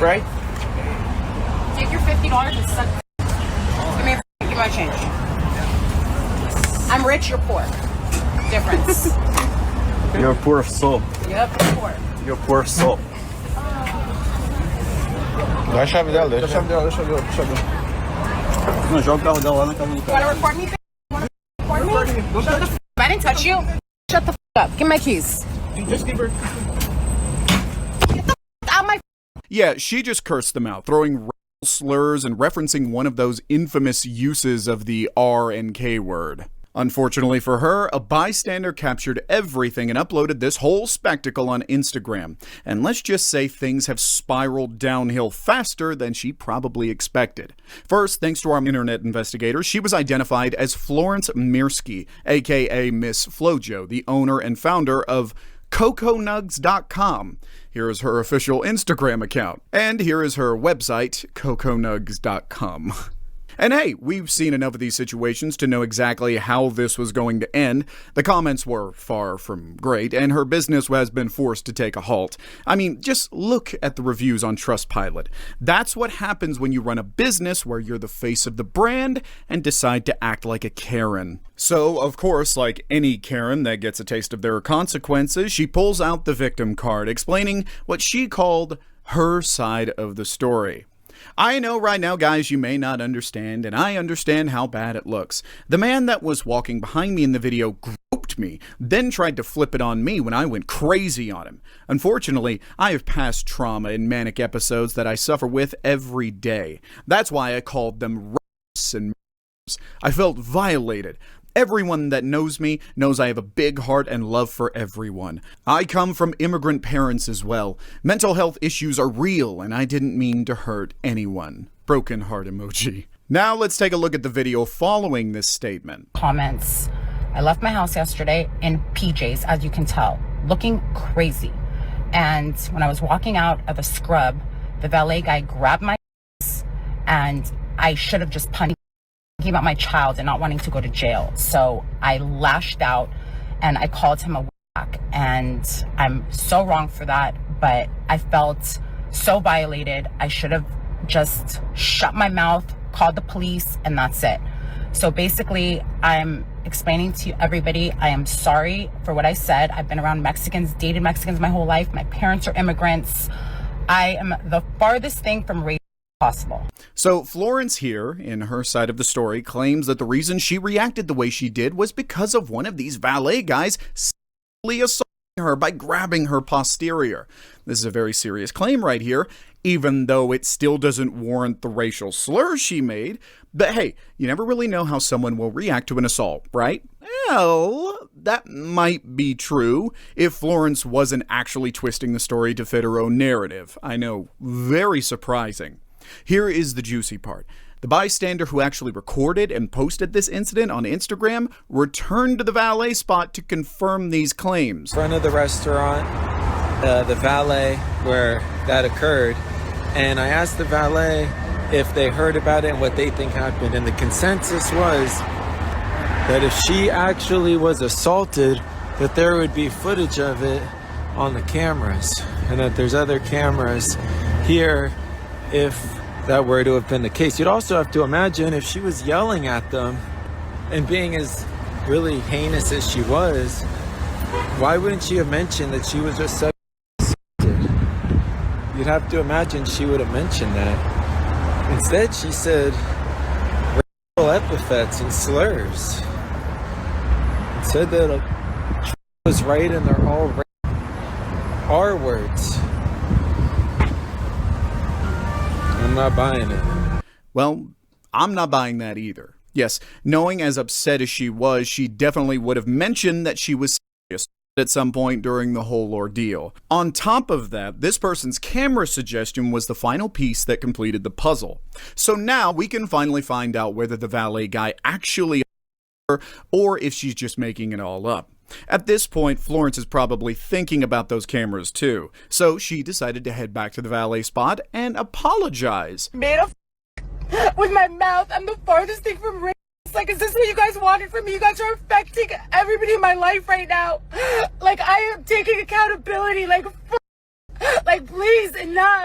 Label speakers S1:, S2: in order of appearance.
S1: right?
S2: Take your $50 and suck. Give me my change. I'm rich, you're poor. Difference.
S1: You're poor of soul.
S2: Yep, poor.
S1: You're poor of soul.
S3: Dá a chave dela,
S1: Deixa eu ver. Não, joga o carro dela lá na casa do
S2: You wanna
S1: cara.
S2: report me? Shut the f*** up. I didn't touch you. Shut the f*** up. Give me my keys.
S1: Just give her.
S2: Get the f*** out my
S4: Yeah, she just cursed them out, throwing racial slurs and referencing one of those infamous uses of the R and K word. Unfortunately for her, a bystander captured everything and uploaded this whole spectacle on Instagram. And let's just say things have spiraled downhill faster than she probably expected. First, thanks to our internet investigators, she was identified as Florence Mirsky, aka Miss Flojo, the owner and founder of CocoNugs.com. Here is her official Instagram account. And here is her website, CocoNugs.com. And hey, we've seen enough of these situations to know exactly how this was going to end. The comments were far from great, and her business has been forced to take a halt. I mean, just look at the reviews on Trustpilot. That's what happens when you run a business where you're the face of the brand and decide to act like a Karen. So, of course, like any Karen that gets a taste of their consequences, she pulls out the victim card, explaining what she called her side of the story. I know right now, guys, you may not understand, and I understand how bad it looks. The man that was walking behind me in the video groped me, then tried to flip it on me when I went crazy on him. Unfortunately, I have past trauma and manic episodes that I suffer with every day. That's why I called them rapists and murderers. I felt violated. Everyone that knows me knows I have a big heart and love for everyone. I come from immigrant parents as well. Mental health issues are real, and I didn't mean to hurt anyone. Broken heart emoji. Now let's take a look at the video following this statement.
S2: comments. I left my house yesterday in PJs, as you can tell, looking crazy. And when I was walking out of a scrub, the valet guy grabbed my ass, and I should have just punched thinking about my child and not wanting to go to jail. So I lashed out and I called him a whack, and I'm so wrong for that, but I felt so violated. I should have just shut my mouth, called the police, and that's it. So basically, I'm explaining to everybody, I am sorry for what I said. I've been around Mexicans, dated Mexicans my whole life. My parents are immigrants. I am the farthest thing from race possible.
S4: So Florence here, in her side of the story, claims that the reason she reacted the way she did was because of one of these valet guys sexually assaulting her by grabbing her posterior. This is a very serious claim right here, even though it still doesn't warrant the racial slurs she made. But hey, you never really know how someone will react to an assault, right? Well, that might be true if Florence wasn't actually twisting the story to fit her own narrative. I know, very surprising. Here is the juicy part. The bystander who actually recorded and posted this incident on Instagram returned to the valet spot to confirm these claims.
S5: In front of the restaurant, the valet where that occurred, and I asked the valet if they heard about it and what they think happened, and the consensus was that if she actually was assaulted, that there would be footage of it on the cameras, and that there's other cameras here if that were to have been the case. You'd also have to imagine if she was yelling at them and being as really heinous as she was, why wouldn't she have mentioned that she was just sexually assaulted? You'd have to imagine she would have mentioned that. Instead, she said racial epithets and slurs. And said that was right and they're all R words. I'm not buying it.
S4: Well, I'm not buying that either. Yes, knowing as upset as she was, she definitely would have mentioned that she was serious at some point during the whole ordeal. On top of that, this person's camera suggestion was the final piece that completed the puzzle. So now we can finally find out whether the valet guy actually or if she's just making it all up. At this point, Florence is probably thinking about those cameras too, so she decided to head back to the valet spot and apologize.
S2: Made a with my mouth. I'm the farthest thing from race. Like, is this what you guys wanted from me? You guys are affecting everybody in my life right now. Like, I am taking accountability. Like, please, enough.